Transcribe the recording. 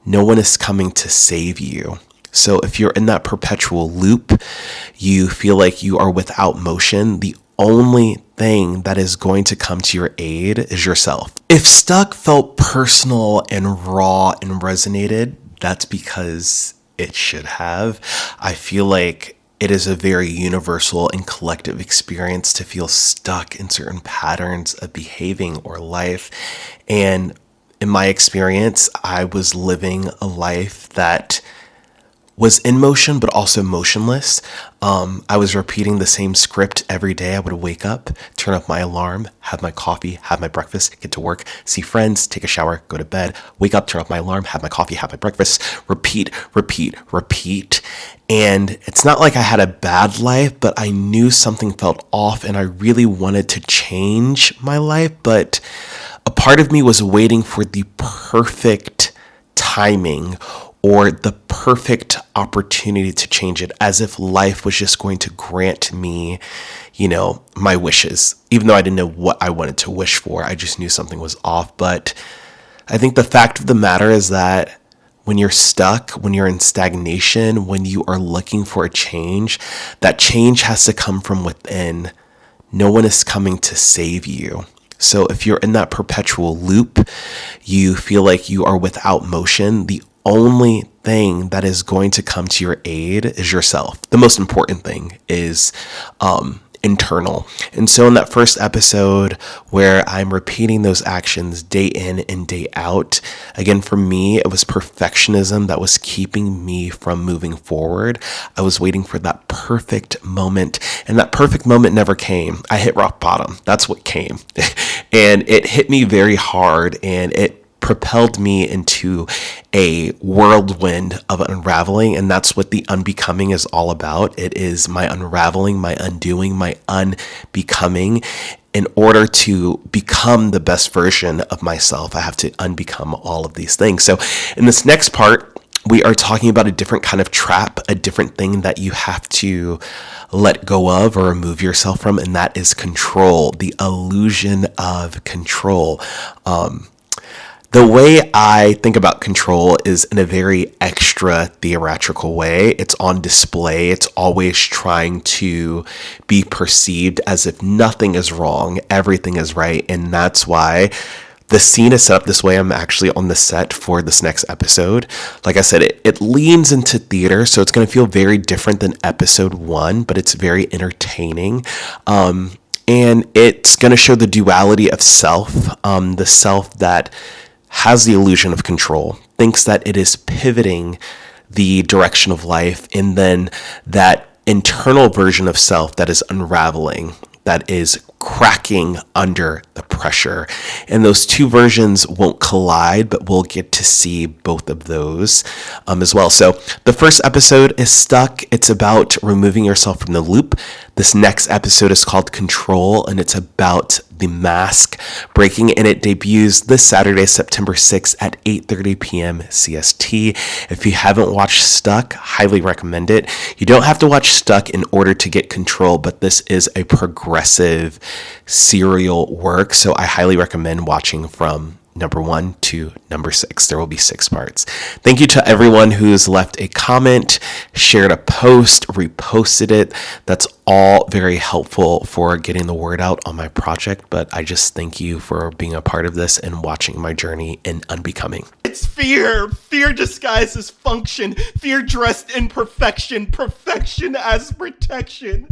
no one is coming to save you. So if you're in that perpetual loop, you feel like you are without motion, the only thing that is going to come to your aid is yourself. If stuck felt personal and raw and resonated, that's because it should have. I feel like it is a very universal and collective experience to feel stuck in certain patterns of behaving or life. And in my experience, I was living a life that was in motion, but also motionless. I was repeating the same script every day. I would wake up, turn off my alarm, have my coffee, have my breakfast, get to work, see friends, take a shower, go to bed, wake up, turn off my alarm, have my coffee, have my breakfast, repeat, repeat, repeat. And it's not like I had a bad life, but I knew something felt off and I really wanted to change my life. But a part of me was waiting for the perfect timing or the perfect opportunity to change it, as if life was just going to grant me, my wishes. Even though I didn't know what I wanted to wish for, I just knew something was off. But I think the fact of the matter is that when you're stuck, when you're in stagnation, when you are looking for a change, that change has to come from within. No one is coming to save you. So if you're in that perpetual loop, you feel like you are without motion, the only thing that is going to come to your aid is yourself. The most important thing is internal. And so in that first episode where I'm repeating those actions day in and day out, again, for me, it was perfectionism that was keeping me from moving forward. I was waiting for that perfect moment, and that perfect moment never came. I hit rock bottom. That's what came. And it hit me very hard, and it propelled me into a whirlwind of unraveling. And that's what the unbecoming is all about. It is my unraveling, my undoing, my unbecoming. In order to become the best version of myself, I have to unbecome all of these things. So in this next part, we are talking about a different kind of trap, a different thing that you have to let go of or remove yourself from, and that is control, the illusion of control. The way I think about control is in a very extra theatrical way. It's on display. It's always trying to be perceived as if nothing is wrong, everything is right. And that's why the scene is set up this way. I'm actually on the set for this next episode. Like I said, it leans into theater, so it's going to feel very different than episode 1, but it's very entertaining. And it's going to show the duality of self, the self that has the illusion of control, thinks that it is pivoting the direction of life, and then that internal version of self that is unraveling, that is cracking under the pressure. And those two versions won't collide, but we'll get to see both of those as well. So the first episode is Stuck. It's about removing yourself from the loop. This next episode is called Control, and it's about the mask breaking, and it debuts this Saturday, September 6th at 8:30 p.m. CST. If you haven't watched Stuck, highly recommend it. You don't have to watch Stuck in order to get Control, but this is a progressive serial work, so I highly recommend watching from number 1 to number 6. There will be 6 parts. Thank you to everyone who's left a comment, shared a post, reposted it. That's all very helpful for getting the word out on my project, but I just thank you for being a part of this and watching my journey in unbecoming. It's fear. Fear disguised as function. Fear dressed in perfection. Perfection as protection.